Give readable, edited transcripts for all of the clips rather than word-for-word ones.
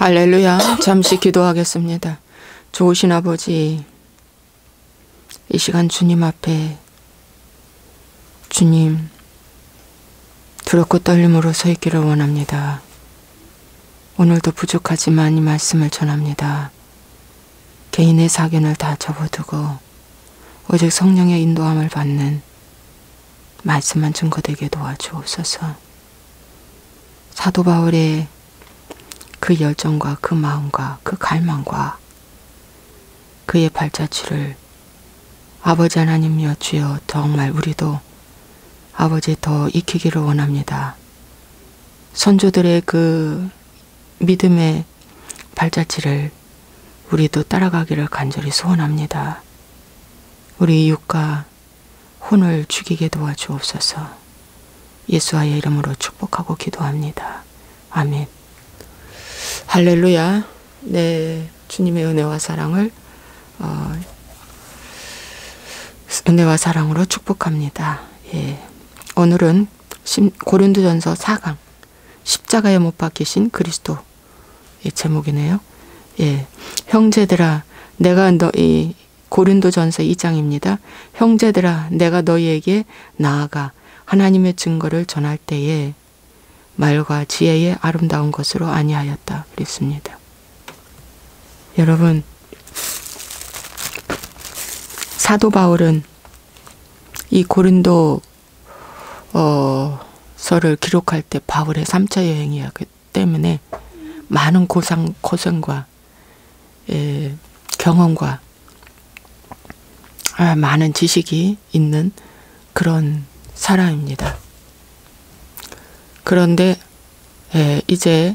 할렐루야. 잠시 기도하겠습니다. 좋으신 아버지, 이 시간 주님 앞에 주님 두렵고 떨림으로 서 있기를 원합니다. 오늘도 부족하지만 이 말씀을 전합니다. 개인의 사견을 다 접어두고 오직 성령의 인도함을 받는 말씀만 증거되게 도와주옵소서. 사도 바울의 그 열정과 그 마음과 그 갈망과 그의 발자취를 아버지 하나님이여 주여 정말 우리도 아버지 더 익히기를 원합니다. 선조들의 그 믿음의 발자취를 우리도 따라가기를 간절히 소원합니다. 우리 육과 혼을 죽이게 도와주옵소서. 예수와의 이름으로 축복하고 기도합니다. 아멘. 할렐루야. 네, 주님의 은혜와 사랑을 은혜와 사랑으로 축복합니다. 예. 오늘은 고린도전서 4강 십자가에 못 박히신 그리스도의 제목이네요. 예. 형제들아, 내가 이 고린도전서 2장입니다. 형제들아, 내가 너희에게 나아가 하나님의 증거를 전할 때에 말과 지혜의 아름다운 것으로 아니하였다 그랬습니다. 여러분, 사도 바울은 이 고린도 서를 기록할 때 바울의 3차 여행이었기 때문에 많은 고생과 경험과 많은 지식이 있는 그런 사람입니다. 그런데 이제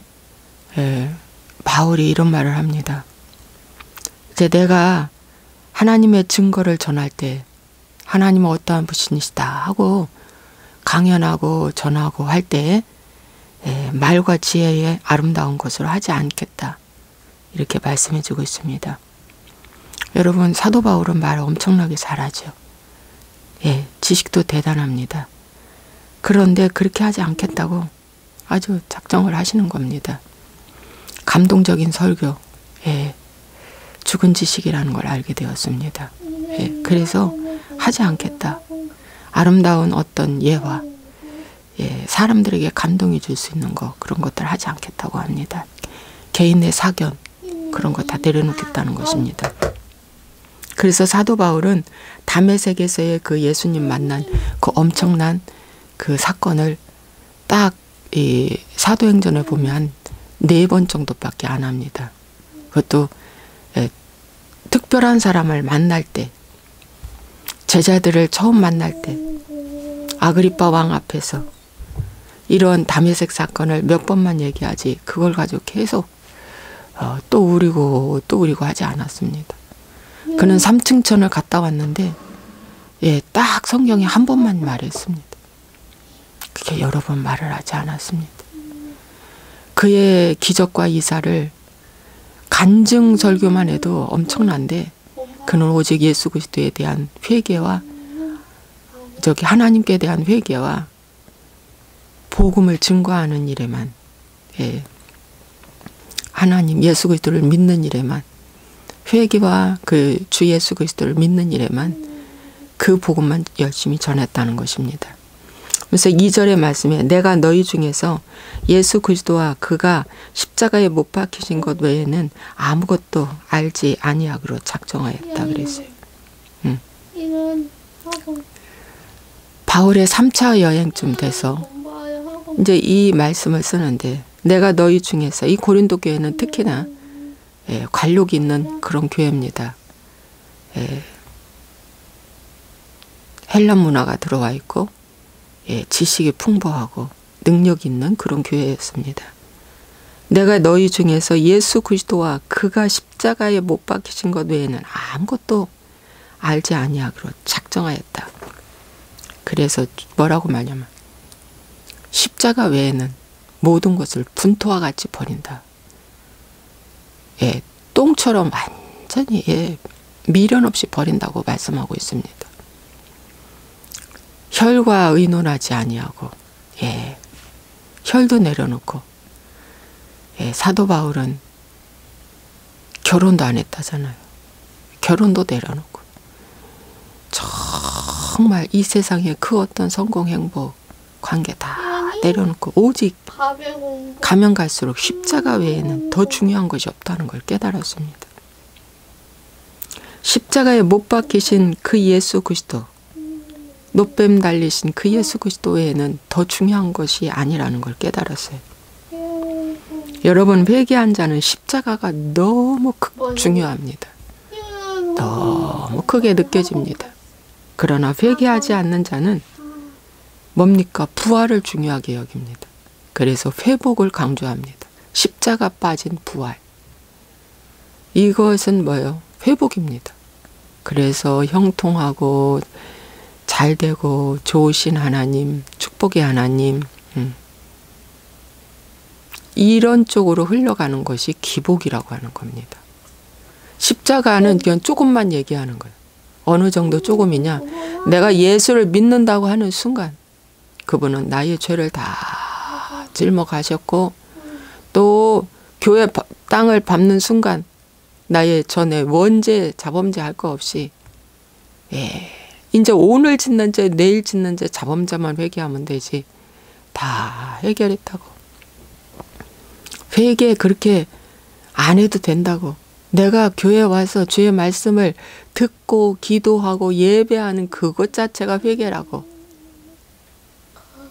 바울이 이런 말을 합니다. 이제 내가 하나님의 증거를 전할 때 하나님은 어떠한 분이시다 하고 강연하고 전하고 할 때 말과 지혜의 아름다운 것으로 하지 않겠다. 이렇게 말씀해 주고 있습니다. 여러분, 사도 바울은 말을 엄청나게 잘하죠. 예, 지식도 대단합니다. 그런데 그렇게 하지 않겠다고 아주 작정을 하시는 겁니다. 감동적인 설교, 예, 죽은 지식이라는 걸 알게 되었습니다. 예, 그래서 하지 않겠다. 아름다운 어떤 예화, 예, 사람들에게 감동이 줄 수 있는 거, 그런 것들 하지 않겠다고 합니다. 개인의 사견, 그런 거 다 내려놓겠다는 것입니다. 그래서 사도 바울은 다메섹에서의 그 예수님 만난 그 엄청난 그 사건을 딱 이 사도행전에 보면 4번 정도밖에 안 합니다. 그것도 특별한 사람을 만날 때, 제자들을 처음 만날 때 아그리빠 왕 앞에서 이런 다메섹 사건을 몇 번만 얘기하지 그걸 가지고 계속 또 우리고 하지 않았습니다. 그는 3층천을 갔다 왔는데 예, 딱 성경에 한 번만 말했습니다. 그게 여러 번 말을 하지 않았습니다. 그의 기적과 이사를 간증 설교만 해도 엄청난데 그는 오직 예수 그리스도에 대한 회개와 하나님께 대한 회개와 복음을 증거하는 일에만, 예, 하나님 예수 그리스도를 믿는 일에만, 회개와 그 주 예수 그리스도를 믿는 일에만 그 복음만 열심히 전했다는 것입니다. 그래서 2절의 말씀에 내가 너희 중에서 예수 그리스도와 그가 십자가에 못 박히신 것 외에는 아무것도 알지 아니하기로 작정하였다 그랬어요. 바울의 3차 여행쯤 돼서 이제 이 말씀을 쓰는데 내가 너희 중에서, 이 고린도 교회는 특히나 관록이 있는 그런 교회입니다. 헬란 문화가 들어와 있고 지식이 풍부하고 능력이 있는 그런 교회였습니다. 내가 너희 중에서 예수 그리스도와 그가 십자가에 못 박히신 것 외에는 아무것도 알지 아니하기로 작정하였다. 그래서 뭐라고 말하냐면 십자가 외에는 모든 것을 분토와 같이 버린다. 예, 똥처럼 완전히 미련 없이 버린다고 말씀하고 있습니다. 혈과 의논하지 아니하고, 혈도 내려놓고, 사도 바울은 결혼도 안 했다잖아요. 결혼도 내려놓고. 정말 이 세상에 그 어떤 성공, 행복, 관계 다 내려놓고 오직 가면 갈수록 십자가 외에는 더 중요한 것이 없다는 걸 깨달았습니다. 십자가에 못 박히신 그 예수 그리스도, 노뱀 달리신 그 예수 그리스도 외에는 더 중요한 것이 아니라는 걸 깨달았어요. 여러분, 회개한 자는 십자가가 너무 중요합니다. 너무 크게 느껴집니다. 그러나 회개하지 않는 자는 뭡니까? 부활을 중요하게 여깁니다. 그래서 회복을 강조합니다. 십자가 빠진 부활. 이것은 뭐예요? 회복입니다. 그래서 형통하고 잘되고 좋으신 하나님, 축복의 하나님, 이런 쪽으로 흘러가는 것이 기복이라고 하는 겁니다. 십자가는 그냥 조금만 얘기하는 거예요. 어느 정도 조금이냐? 내가 예수를 믿는다고 하는 순간 그분은 나의 죄를 다 짊어가셨고, 또 교회 땅을 밟는 순간 나의 전에 원죄, 자범죄 할 거 없이 이제 오늘 짓는 죄, 내일 짓는 죄, 자범죄만 회개하면 되지. 다 해결했다고. 회개 그렇게 안 해도 된다고. 내가 교회 와서 주의 말씀을 듣고 기도하고 예배하는 그것 자체가 회개라고.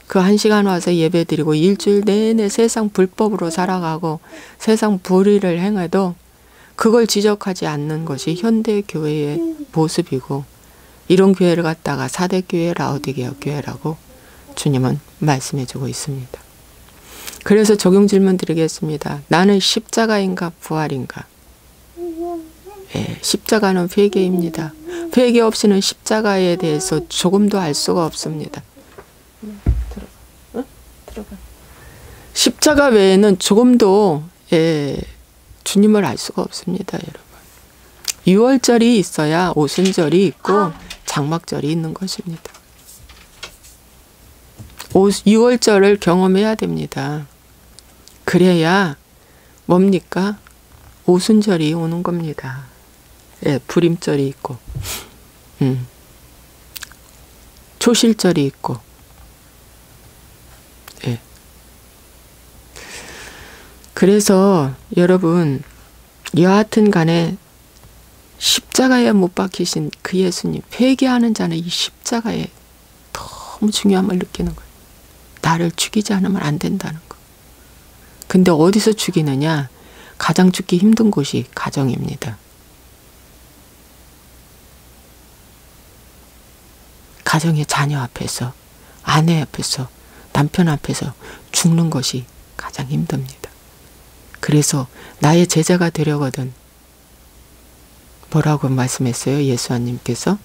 그 1시간 와서 예배 드리고 일주일 내내 세상 불법으로 살아가고 세상 불의를 행해도 그걸 지적하지 않는 것이 현대 교회의 모습이고, 이런 교회를 갖다가 사대교회, 라오디게아 교회라고 주님은 말씀해주고 있습니다. 그래서 적용 질문 드리겠습니다. 나는 십자가인가 부활인가? 십자가는 회개입니다. 회개 없이는 십자가에 대해서 조금도 알 수가 없습니다. 들어가. 십자가 외에는 조금도 주님을 알 수가 없습니다, 여러분. 6월절이 있어야 오순절이 있고 장막절이 있는 것입니다. 6월절을 경험해야 됩니다. 그래야 뭡니까? 오순절이 오는 겁니다. 불임절이 있고, 초실절이 있고, 그래서 여러분, 여하튼 간에 십자가에 못 박히신 그 예수님, 회개하는 자는 이 십자가에 너무 중요함을 느끼는 거예요. 나를 죽이지 않으면 안 된다는 거. 근데 어디서 죽이느냐? 가장 죽기 힘든 곳이 가정입니다. 가정의 자녀 앞에서, 아내 앞에서, 남편 앞에서 죽는 것이 가장 힘듭니다. 그래서 나의 제자가 되려거든 뭐라고 말씀했어요? 예수님께서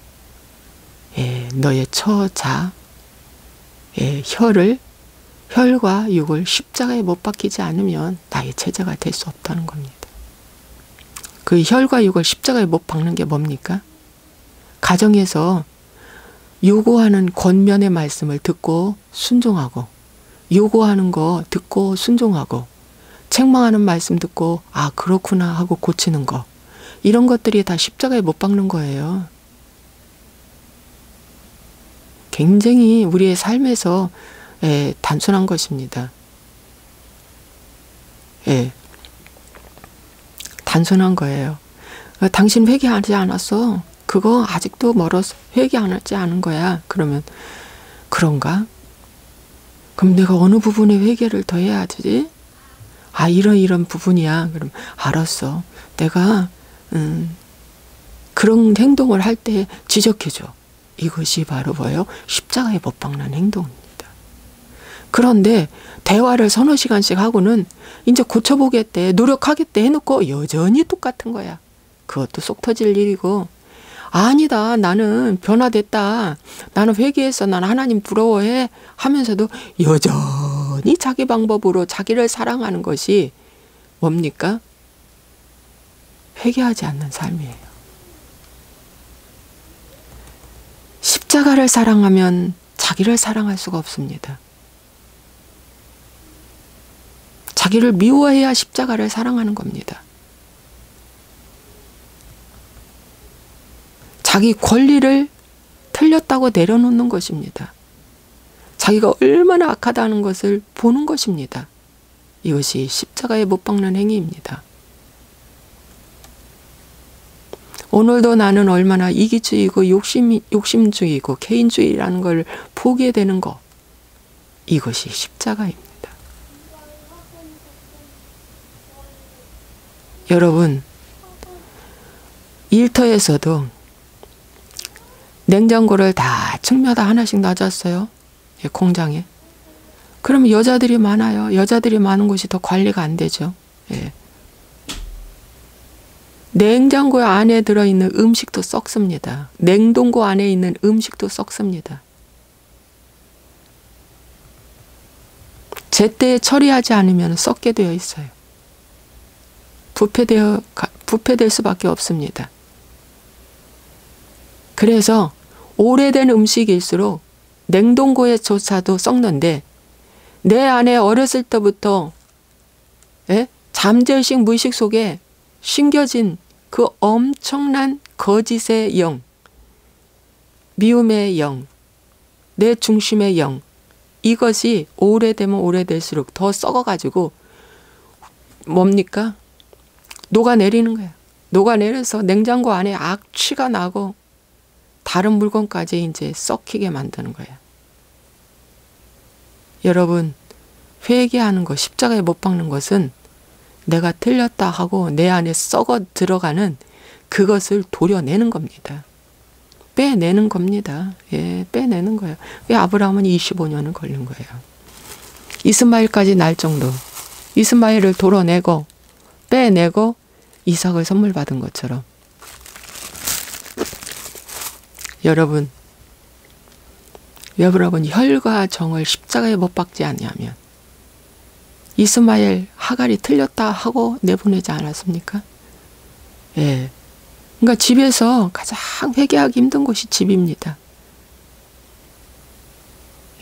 너의 처자, 혈과 육을 십자가에 못 박히지 않으면 나의 제자가 될 수 없다는 겁니다. 그 혈과 육을 십자가에 못 박는 게 뭡니까? 가정에서 요구하는 권면의 말씀을 듣고 순종하고, 요구하는 거 듣고 순종하고, 책망하는 말씀 듣고 아 그렇구나 하고 고치는 거, 이런 것들이 다 십자가에 못 박는 거예요. 굉장히 우리의 삶에서 단순한 것입니다. 단순한 거예요. 당신 회개하지 않았어. 그거 아직도 멀어서 회개하지 않은 거야. 그러면 그런가? 그럼 내가 어느 부분에 회개를 더 해야 되지? 아 이런 부분이야. 그럼 알았어. 내가 그런 행동을 할 때 지적해줘. 이것이 바로 뭐예요? 십자가에 못 박는 행동입니다. 그런데 대화를 서너 시간씩 하고는 이제 고쳐보겠대, 노력하겠대 해놓고 여전히 똑같은 거야. 그것도 속 터질 일이고, 아니다 나는 변화됐다, 나는 회개했어, 나는 하나님 부러워해 하면서도 여전히 자기 방법으로 자기를 사랑하는 것이 뭡니까? 회개하지 않는 삶이에요. 십자가를 사랑하면 자기를 사랑할 수가 없습니다. 자기를 미워해야 십자가를 사랑하는 겁니다. 자기 권리를 틀렸다고 내려놓는 것입니다. 자기가 얼마나 악하다는 것을 보는 것입니다. 이것이 십자가에 못 박는 행위입니다. 오늘도 나는 얼마나 이기주의고 욕심주의고 개인주의라는 걸 보게 되는 것. 이것이 십자가입니다. 여러분, 일터에서도 냉장고를 다 층마다 하나씩 놔줬어요. 공장에. 그러면 여자들이 많아요. 여자들이 많은 곳이 더 관리가 안 되죠. 예. 냉장고 안에 들어있는 음식도 썩습니다. 냉동고 안에 있는 음식도 썩습니다. 제때에 처리하지 않으면 썩게 되어 있어요. 부패될 수밖에 없습니다. 그래서 오래된 음식일수록 냉동고에조차도 썩는데 내 안에 어렸을 때부터 잠재의식 무의식 속에 심겨진 그 엄청난 거짓의 영, 미움의 영, 내 중심의 영, 이것이 오래되면 오래될수록 더 썩어가지고 뭡니까? 녹아내리는 거야. 녹아내려서 냉장고 안에 악취가 나고 다른 물건까지 이제 썩히게 만드는 거야. 여러분, 회개하는 것, 십자가에 못 박는 것은 내가 틀렸다 하고 내 안에 썩어 들어가는 그것을 도려내는 겁니다. 빼내는 겁니다. 예, 빼내는 거예요. 왜 아브라함은 25년을 걸린 거예요. 이스마엘까지 날 정도. 이스마엘을 도려내고 빼내고 이삭을 선물 받은 것처럼. 여러분, 혈과 정을 십자가에 못 박지 않냐면 이스마엘 하갈이 틀렸다 하고 내보내지 않았습니까? 예. 그러니까 집에서 가장 회개하기 힘든 곳이 집입니다.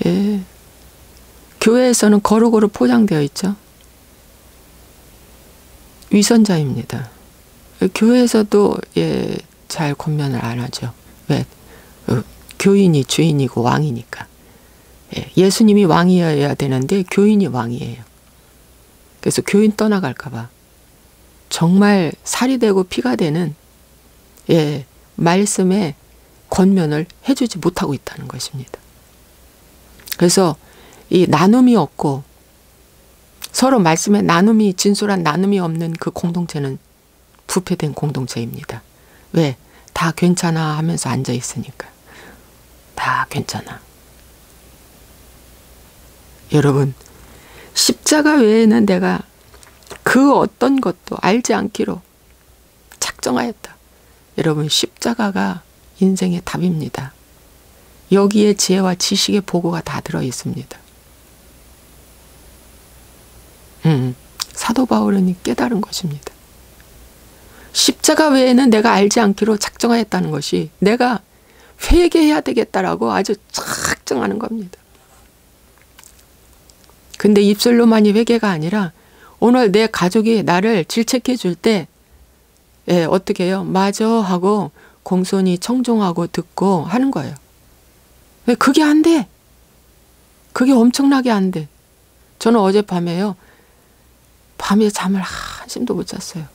예. 교회에서는 거룩으로 포장되어 있죠. 위선자입니다. 교회에서도 잘 권면을 안 하죠. 왜? 교인이 주인이고 왕이니까. 예수님이 왕이어야 되는데 교인이 왕이에요. 그래서 교인 떠나갈까 봐 정말 살이 되고 피가 되는 말씀에 권면을 해주지 못하고 있다는 것입니다. 그래서 이 나눔이 없고 서로 말씀에 나눔이, 진솔한 나눔이 없는 그 공동체는 부패된 공동체입니다. 왜? 다 괜찮아 하면서 앉아 있으니까. 다 괜찮아. 여러분, 십자가 외에는 내가 그 어떤 것도 알지 않기로 작정하였다. 여러분, 십자가가 인생의 답입니다. 여기에 지혜와 지식의 보고가 다 들어있습니다. 사도 바울은 깨달은 것입니다. 십자가 외에는 내가 알지 않기로 작정하였다는 것이 내가 회개해야 되겠다라고 아주 작정하는 겁니다. 근데 입술로만이 회개가 아니라 오늘 내 가족이 나를 질책해 줄 때 어떻게 해요? 맞아 하고 공손히 청종하고 듣고 하는 거예요. 왜? 그게 안 돼. 그게 엄청나게 안 돼. 저는 어젯밤에요. 밤에 잠을 한숨도 못 잤어요.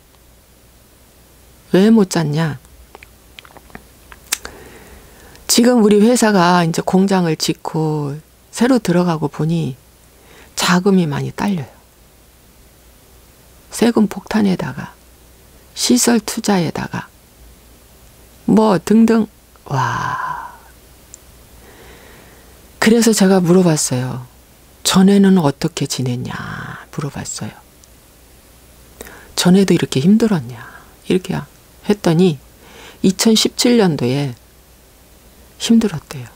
왜 못 잤냐? 지금 우리 회사가 이제 공장을 짓고 새로 들어가고 보니 자금이 많이 딸려요. 세금 폭탄에다가 시설 투자에다가 뭐 등등. 와. 그래서 제가 물어봤어요. 전에는 어떻게 지냈냐 물어봤어요. 전에도 이렇게 힘들었냐 이렇게 했더니 2017년도에 힘들었대요.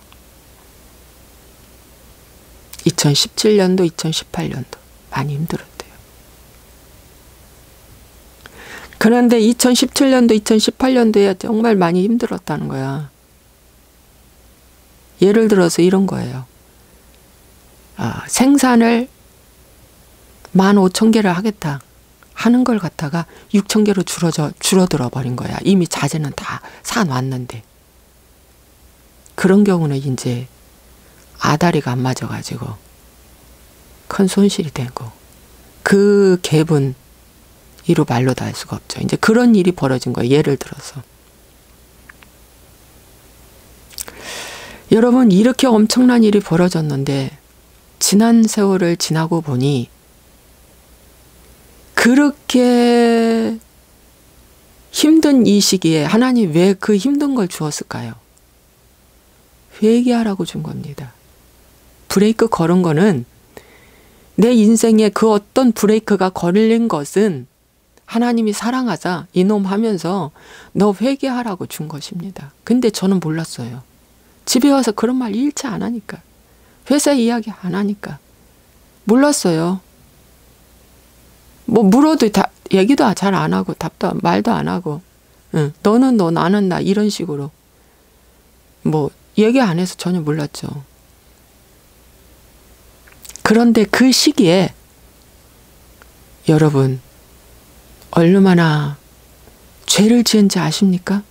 2017년도, 2018년도 많이 힘들었대요. 그런데 2017년도, 2018년도에 정말 많이 힘들었다는 거야. 예를 들어서 이런 거예요. 생산을 15,000개를 하겠다 하는 걸 갖다가 6,000개로 줄어들어 버린 거야. 이미 자재는 다 사놨는데. 그런 경우는 이제 아다리가 안 맞아가지고 큰 손실이 되고 그 갭은 이루 말로 다 할 수가 없죠. 이제 그런 일이 벌어진 거예요. 예를 들어서. 여러분, 이렇게 엄청난 일이 벌어졌는데 지난 세월을 지나고 보니 그렇게 힘든 이 시기에 하나님 왜 그 힘든 걸 주었을까요? 회개하라고 준 겁니다. 브레이크 걸은 거는 내 인생에 그 어떤 브레이크가 걸린 것은 하나님이 사랑하자 이놈 하면서 너 회개하라고 준 것입니다. 근데 저는 몰랐어요. 집에 와서 그런 말 일체 안 하니까. 회사 이야기 안 하니까. 몰랐어요. 뭐 물어도 얘기도 잘 안 하고 말도 안 하고 응, 너는 너 나는 나 이런 식으로 뭐 얘기 안 해서 전혀 몰랐죠. 그런데 그 시기에 여러분 얼마나 죄를 지은지 아십니까?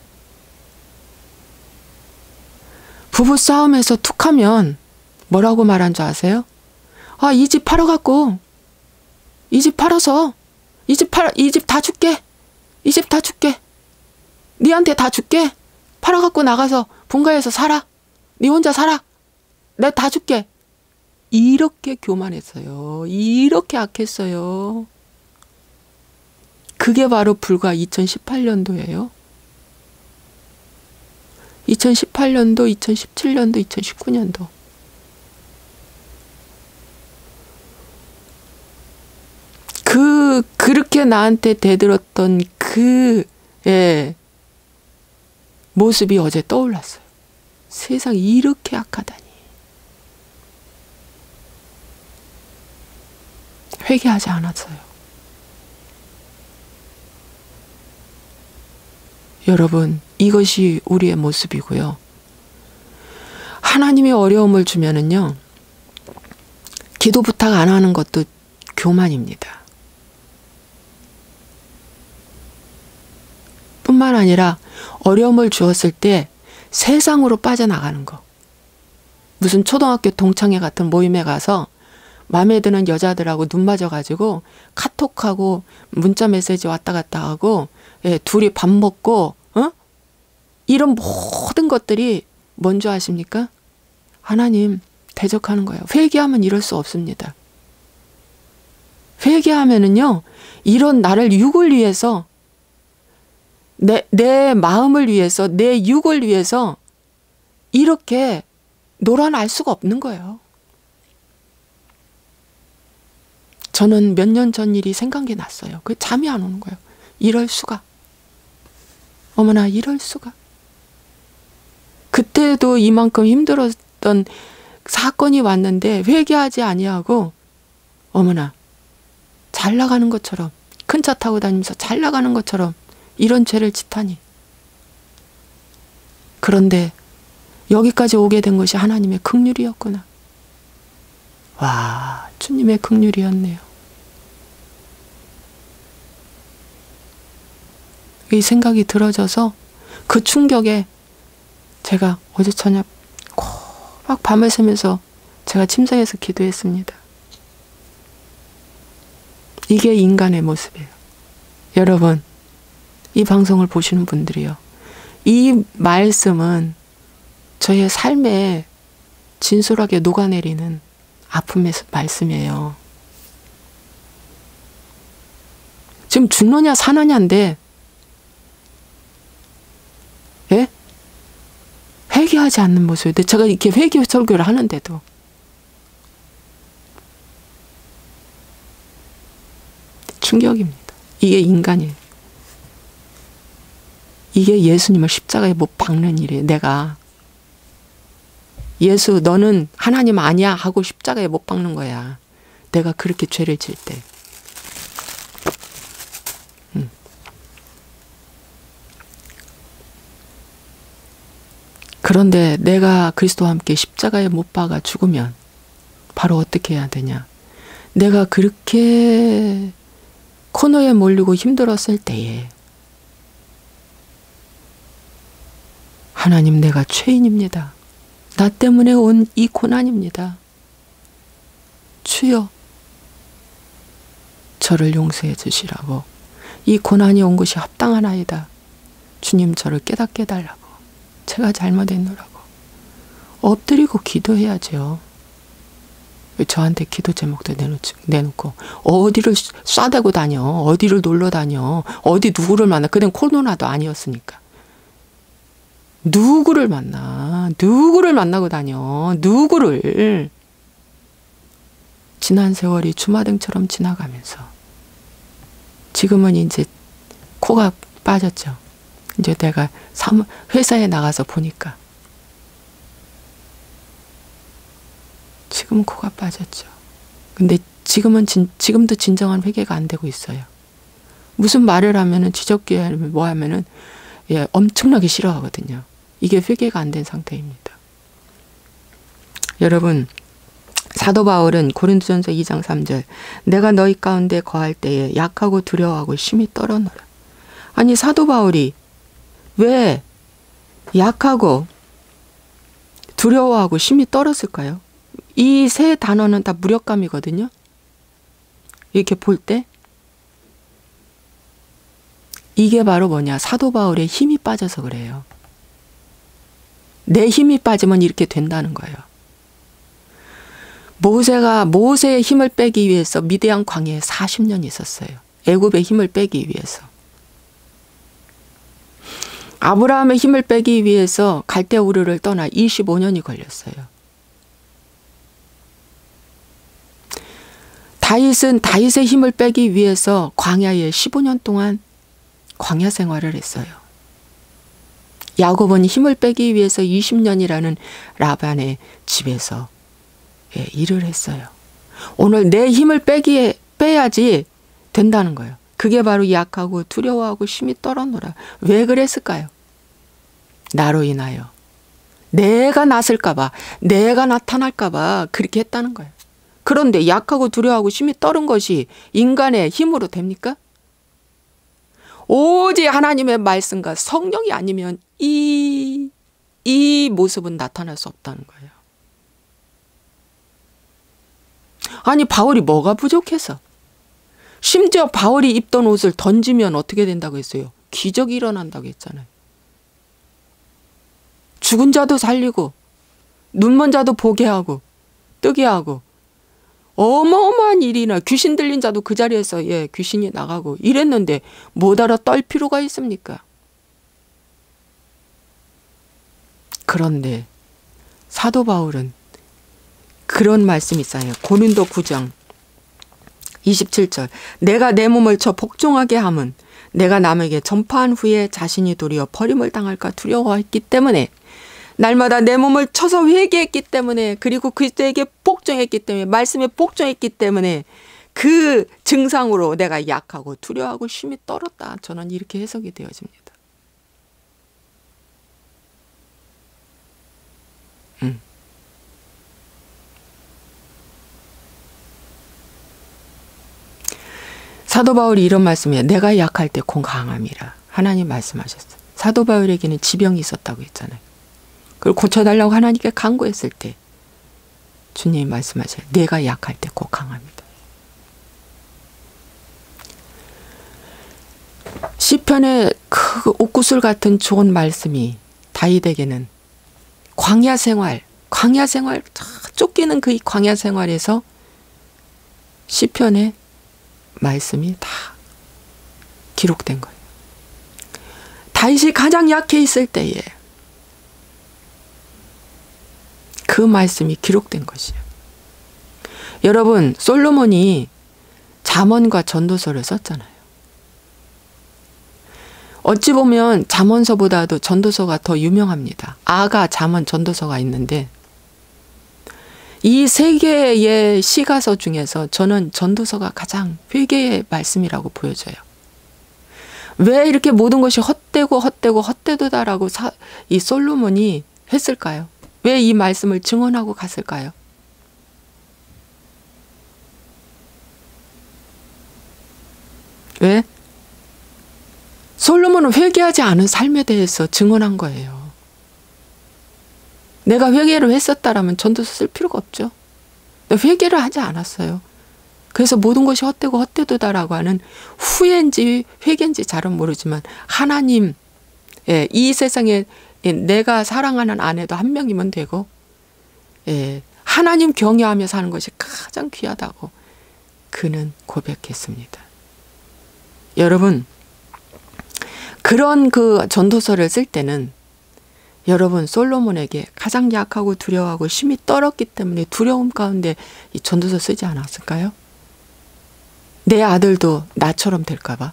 부부싸움에서 툭하면 뭐라고 말한 줄 아세요? 아, 이 집 팔아갖고 이 집 팔아서 이 집 다 줄게. 이 집 다 줄게. 니한테 다 줄게. 팔아갖고 나가서 본가에서 살아. 니 혼자 살아. 내가 다 줄게. 이렇게 교만했어요. 이렇게 악했어요. 그게 바로 불과 2018년도예요. 2018년도, 2017년도, 2019년도. 그렇게 나한테 대들었던 모습이 어제 떠올랐어요. 세상이 이렇게 악하다니. 회개하지 않았어요. 여러분, 이것이 우리의 모습이고요. 하나님이 어려움을 주면은요, 기도 부탁 안 하는 것도 교만입니다. 뿐만 아니라 어려움을 주었을 때 세상으로 빠져나가는 거. 무슨 초등학교 동창회 같은 모임에 가서 마음에 드는 여자들하고 눈 맞아가지고 카톡하고 문자 메시지 왔다 갔다 하고 둘이 밥 먹고 이런 모든 것들이 뭔지 아십니까? 하나님 대적하는 거예요. 회개하면 이럴 수 없습니다. 회개하면은요, 이런 나를 육을 위해서 내 마음을 위해서, 내 육을 위해서 이렇게 놀아날 수가 없는 거예요. 저는 몇 년 전 일이 생각이 났어요. 그 잠이 안 오는 거예요. 이럴 수가. 어머나, 이럴 수가. 그때도 이만큼 힘들었던 사건이 왔는데 회개하지 아니하고 어머나, 잘 나가는 것처럼, 큰 차 타고 다니면서 잘 나가는 것처럼 이런 죄를 짓다니. 그런데 여기까지 오게 된 것이 하나님의 긍휼이었구나. 와, 주님의 긍휼이었네요. 이 생각이 들어져서 그 충격에 제가 어제 저녁 꼬박 밤을 새면서 제가 침상에서 기도했습니다. 이게 인간의 모습이에요. 여러분, 이 방송을 보시는 분들이요. 이 말씀은 저의 삶에 진솔하게 녹아내리는 아픔의 말씀이에요. 지금 죽느냐 사느냐인데, 예? 회개하지 않는 모습인데, 제가 이렇게 회개 설교를 하는데도 충격입니다. 이게 인간이에요. 이게 예수님을 십자가에 못 박는 일이에요. 내가 예수 너는 하나님 아니야 하고 십자가에 못 박는 거야. 내가 그렇게 죄를 질 때. 그런데 내가 그리스도와 함께 십자가에 못 박아 죽으면 바로 어떻게 해야 되냐. 내가 그렇게 코너에 몰리고 힘들었을 때에 하나님, 내가 죄인입니다. 나 때문에 온 이 고난입니다. 주여 저를 용서해 주시라고. 이 고난이 온 것이 합당하나이다. 주님 저를 깨닫게 해달라고. 제가 잘못했노라고. 엎드리고 기도해야죠. 저한테 기도 제목도 내놓고 어디를 쏴대고 다녀. 어디를 놀러 다녀. 어디 누구를 만나. 그땐 코로나도 아니었으니까. 누구를 만나. 누구를 만나고 다녀. 누구를. 지난 세월이 주마등처럼 지나가면서 지금은 이제 코가 빠졌죠. 이제 내가 회사에 나가서 보니까 지금은 코가 빠졌죠. 근데 지금도 진정한 회개가 안 되고 있어요. 무슨 말을 하면은 지적기에 뭐 하면은 예, 엄청나게 싫어하거든요. 이게 회개가 안 된 상태입니다. 여러분, 사도 바울은 고린도전서 2장 3절 내가 너희 가운데 거할 때에 약하고 두려워하고 심히 떨어노라. 아니 사도 바울이 왜 약하고 두려워하고 심히 떨었을까요? 이 세 단어는 다 무력감이거든요. 이렇게 볼 때 이게 바로 뭐냐, 사도 바울의 힘이 빠져서 그래요. 내 힘이 빠지면 이렇게 된다는 거예요. 모세의 힘을 빼기 위해서 미디안 광야에 40년 있었어요. 애굽의 힘을 빼기 위해서. 아브라함의 힘을 빼기 위해서 갈대아 우르를 떠나 25년이 걸렸어요. 다윗의 힘을 빼기 위해서 광야에 15년 동안 광야 생활을 했어요. 야곱은 힘을 빼기 위해서 20년이라는 라반의 집에서 일을 했어요. 오늘 내 힘을 빼야지 된다는 거예요. 그게 바로 약하고 두려워하고 심히 떨어노라. 왜 그랬을까요? 나로 인하여. 내가 났을까봐, 내가 나타날까봐 그렇게 했다는 거예요. 그런데 약하고 두려워하고 심히 떨은 것이 인간의 힘으로 됩니까? 오직 하나님의 말씀과 성령이 아니면 이 모습은 나타날 수 없다는 거예요. 아니 바울이 뭐가 부족해서? 심지어 바울이 입던 옷을 던지면 어떻게 된다고 했어요? 기적이 일어난다고 했잖아요. 죽은 자도 살리고 눈먼 자도 보게 하고 뜨게 하고 어마어마한 일이나 귀신 들린 자도 그 자리에서 귀신이 나가고 이랬는데 못 알아 떨 필요가 있습니까? 그런데 사도 바울은 그런 말씀이 있어요. 고린도 9장 27절 내가 내 몸을 쳐 복종하게 함은 내가 남에게 전파한 후에 자신이 도리어 버림을 당할까 두려워했기 때문에 날마다 내 몸을 쳐서 회개했기 때문에 그리고 그리스도에게 복종했기 때문에 말씀에 복종했기 때문에 그 증상으로 내가 약하고 두려워하고 심히 떨었다. 저는 이렇게 해석이 되어집니다. 사도 바울이 이런 말씀이에요. 내가 약할 때 곧 강함이라. 하나님 말씀하셨어요. 사도 바울에게는 지병이 있었다고 했잖아요. 그걸 고쳐달라고 하나님께 간구했을 때 주님이 말씀하셔요. 내가 약할 때 곧 강합니다. 시편의 그 옥구슬 같은 좋은 말씀이 다윗에게는 광야 생활 쫓기는 그 광야 생활에서 시편의 말씀이 다 기록된 거예요. 다윗이 가장 약해 있을 때에 그 말씀이 기록된 것이에요. 여러분, 솔로몬이 잠언과 전도서를 썼잖아요. 어찌 보면 잠언서보다도 전도서가 더 유명합니다. 아가, 잠언, 전도서가 있는데 이 세 개의 시가서 중에서 저는 전도서가 가장 회개의 말씀이라고 보여져요. 왜 이렇게 모든 것이 헛되도다라고 이 솔로몬이 했을까요? 왜 이 말씀을 증언하고 갔을까요? 왜? 솔로몬은 회개하지 않은 삶에 대해서 증언한 거예요. 내가 회개를 했었다라면 전도서 쓸 필요가 없죠. 회개를 하지 않았어요. 그래서 모든 것이 헛되고 헛되도다라고 하는 후회인지 회개인지 잘은 모르지만 하나님, 이 세상에 내가 사랑하는 아내도 한 명이면 되고, 하나님 경외하며 사는 것이 가장 귀하다고 그는 고백했습니다. 여러분, 그런 그 전도서를 쓸 때는 여러분 솔로몬에게 가장 약하고 두려워하고 심히 떨었기 때문에 두려움 가운데 이 전도서 쓰지 않았을까요? 내 아들도 나처럼 될까 봐.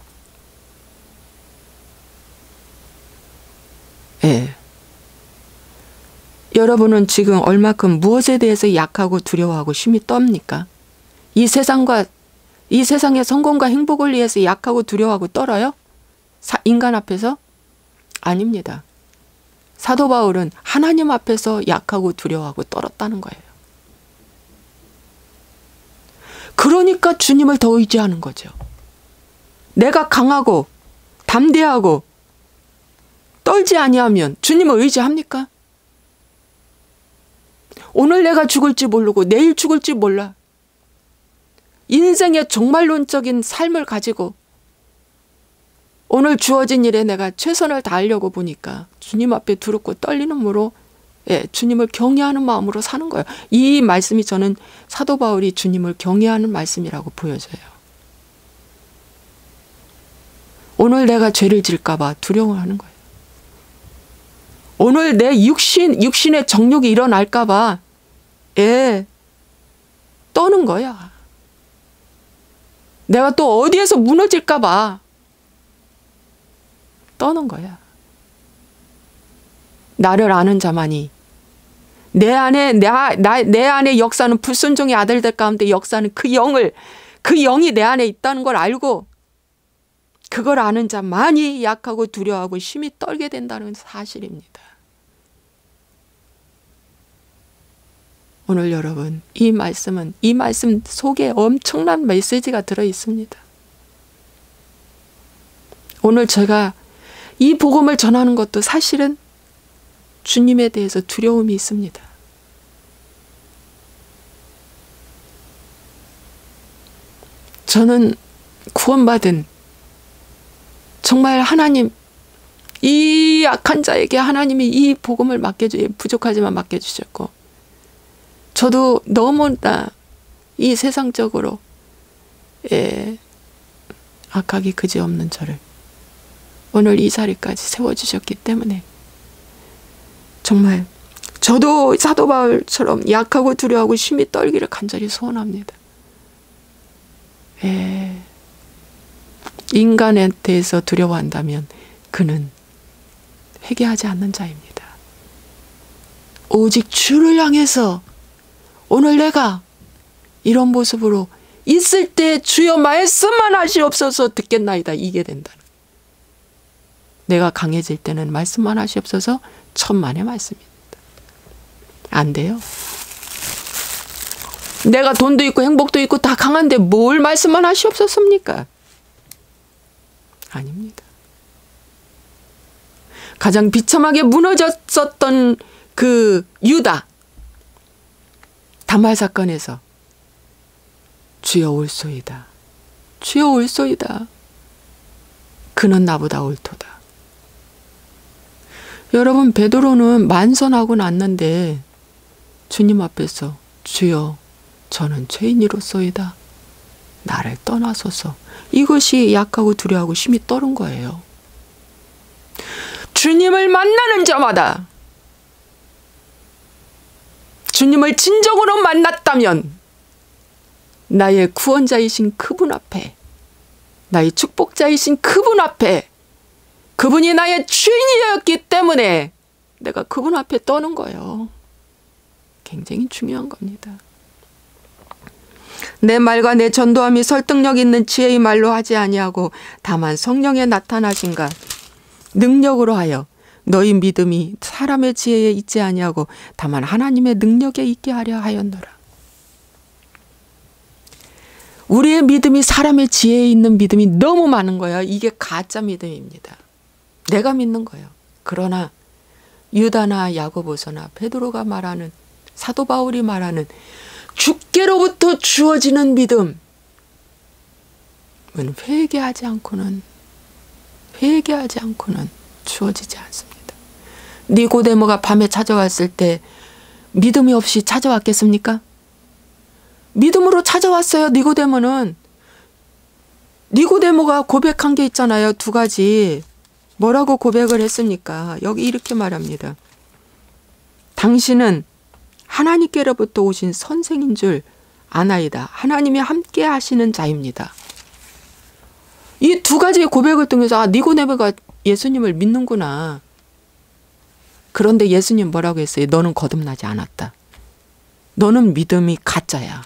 여러분은 지금 얼마큼 무엇에 대해서 약하고 두려워하고 심히 떱니까? 이 세상의 성공과 행복을 위해서 약하고 두려워하고 떨어요? 인간 앞에서? 아닙니다. 사도 바울은 하나님 앞에서 약하고 두려워하고 떨었다는 거예요. 그러니까 주님을 더 의지하는 거죠. 내가 강하고 담대하고 떨지 아니하면 주님을 의지합니까? 오늘 내가 죽을지 모르고 내일 죽을지 몰라. 인생의 종말론적인 삶을 가지고 오늘 주어진 일에 내가 최선을 다하려고 보니까 주님 앞에 두렵고 떨리는 마음으로, 주님을 경외하는 마음으로 사는 거예요. 이 말씀이 저는 사도 바울이 주님을 경외하는 말씀이라고 보여져요. 오늘 내가 죄를 질까 봐 두려워하는 거예요. 오늘 내 육신의 정욕이 일어날까 봐 떠는 거야. 내가 또 어디에서 무너질까 봐 떠는 거야. 나를 아는 자만이 내 안에 역사는 불순종의 아들들 가운데 역사는 그 영이 내 안에 있다는 걸 알고 그걸 아는 자만이 약하고 두려워하고 심히 떨게 된다는 사실입니다. 오늘 여러분, 이 말씀 속에 엄청난 메시지가 들어 있습니다. 오늘 제가 이 복음을 전하는 것도 사실은 주님에 대해서 두려움이 있습니다. 저는 구원받은 정말 하나님, 이 약한 자에게 하나님이 이 복음을 부족하지만 맡겨주셨고, 저도 너무나 이 세상적으로 악하기 그지없는 저를 오늘 이 자리까지 세워주셨기 때문에 정말 저도 사도 바울처럼 약하고 두려워하고 심히 떨기를 간절히 소원합니다. 인간에 대해서 두려워한다면 그는 회개하지 않는 자입니다. 오직 주를 향해서 오늘 내가 이런 모습으로 있을 때 주여 말씀만 하시옵소서 듣겠나이다. 이게 된다. 내가 강해질 때는 말씀만 하시옵소서 천만의 말씀입니다. 안 돼요. 내가 돈도 있고 행복도 있고 다 강한데 뭘 말씀만 하시옵소서입니까? 아닙니다. 가장 비참하게 무너졌었던 그 유다 다말 사건에서 주여 올소이다. 주여 올소이다. 그는 나보다 옳도다. 여러분, 베드로는 만선하고 났는데 주님 앞에서 주여 저는 죄인이로소이다. 나를 떠나소서. 이것이 약하고 두려워하고 심히 떨은 거예요. 주님을 만나는 자마다, 주님을 진정으로 만났다면 나의 구원자이신 그분 앞에, 나의 축복자이신 그분 앞에, 그분이 나의 주인이었기 때문에 내가 그분 앞에 떠는 거예요. 굉장히 중요한 겁니다. 내 말과 내 전도함이 설득력 있는 지혜의 말로 하지 아니하고 다만 성령의 나타나신가 능력으로 하여 너희 믿음이 사람의 지혜에 있지 아니하고 다만 하나님의 능력에 있게 하려 하였노라. 우리의 믿음이 사람의 지혜에 있는 믿음이 너무 많은 거예요. 이게 가짜 믿음입니다. 내가 믿는 거예요. 그러나 유다나 야고보서나 베드로가 말하는, 사도 바울이 말하는 주께로부터 주어지는 믿음은 회개하지 않고는 주어지지 않습니다. 니고데모가 밤에 찾아왔을 때 믿음이 없이 찾아왔겠습니까? 믿음으로 찾아왔어요. 니고데모는. 니고데모가 고백한 게 있잖아요. 두 가지. 뭐라고 고백을 했습니까? 여기 이렇게 말합니다. 당신은 하나님께로부터 오신 선생인 줄 아나이다. 하나님이 함께 하시는 자입니다. 이 두 가지의 고백을 통해서 니고데모가 예수님을 믿는구나. 그런데 예수님 뭐라고 했어요? 너는 거듭나지 않았다. 너는 믿음이 가짜야.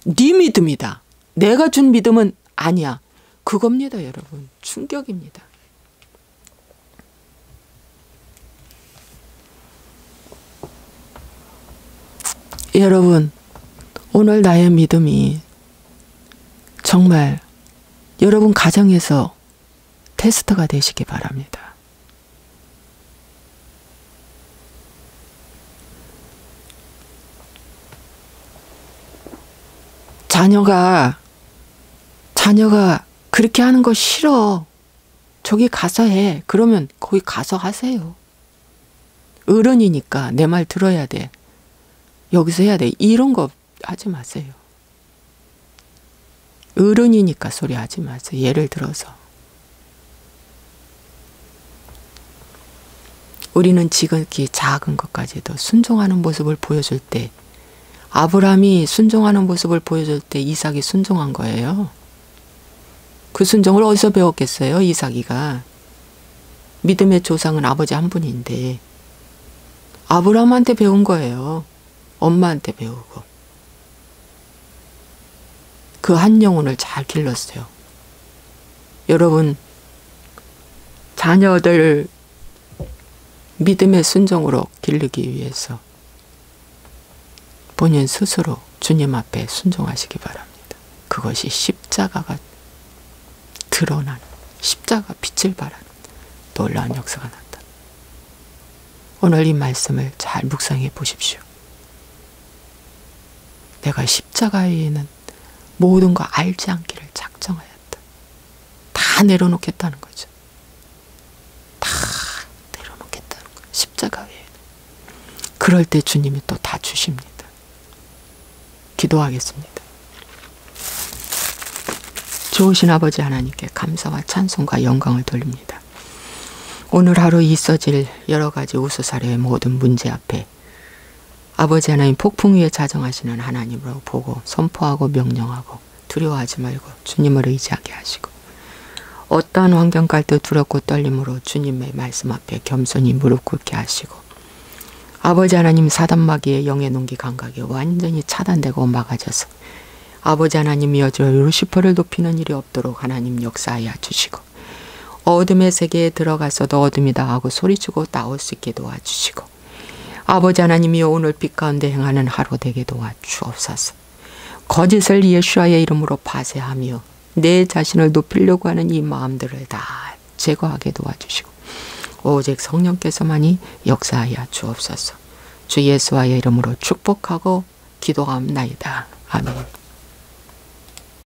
네 믿음이다. 내가 준 믿음은 아니야. 그겁니다, 여러분. 충격입니다. 여러분, 오늘 나의 믿음이 정말 여러분 가정에서 테스트가 되시기 바랍니다. 자녀가 그렇게 하는 거 싫어. 저기 가서 해. 그러면 거기 가서 하세요. 어른이니까 내 말 들어야 돼. 여기서 해야 돼. 이런 거 하지 마세요. 어른이니까 소리 하지 마세요. 예를 들어서. 우리는 지극히 작은 것까지도 순종하는 모습을 보여줄 때, 아브라함이 순종하는 모습을 보여줄 때 이삭이 순종한 거예요. 그 순종을 어디서 배웠겠어요? 이삭이가. 믿음의 조상은 아버지 한 분인데 아브라함한테 배운 거예요. 엄마한테 배우고. 그 한 영혼을 잘 길렀어요. 여러분, 자녀들 믿음의 순종으로 기르기 위해서 본인 스스로 주님 앞에 순종하시기 바랍니다. 그것이 십자가가 드러나는, 십자가 빛을 발하는 놀라운 역사가 난다. 오늘 이 말씀을 잘 묵상해 보십시오. 내가 십자가 위에는 모든 거 알지 않기를 작정하였다. 다 내려놓겠다는 거죠. 다 내려놓겠다는 거예요. 십자가 위에. 그럴 때 주님이 또 다 주십니다. 기도하겠습니다. 좋으신 아버지 하나님께 감사와 찬송과 영광을 돌립니다. 오늘 하루 있어질 여러 가지 우수사례의 모든 문제 앞에 아버지 하나님 폭풍 위에 자정하시는 하나님으로 보고 선포하고 명령하고 두려워하지 말고 주님을 의지하게 하시고, 어떠한 환경 갈때 두렵고 떨림으로 주님의 말씀 앞에 겸손히 무릎 꿇게 하시고, 아버지 하나님 사단마귀의 영의 농기 감각이 완전히 차단되고 막아져서 아버지 하나님이 여전히 루시퍼를 높이는 일이 없도록 하나님 역사하여 주시고, 어둠의 세계에 들어가서도 어둠이다 하고 소리치고 나올 수 있게 도와주시고, 아버지 하나님이 오늘 빛 가운데 행하는 하루 되게 도와주옵소서. 거짓을 예수와의 이름으로 파쇄하며 내 자신을 높이려고 하는 이 마음들을 다 제거하게 도와주시고, 오직 성령께서만이 역사하여 주옵소서. 주 예수와의 이름으로 축복하고 기도하옵나이다. 아멘.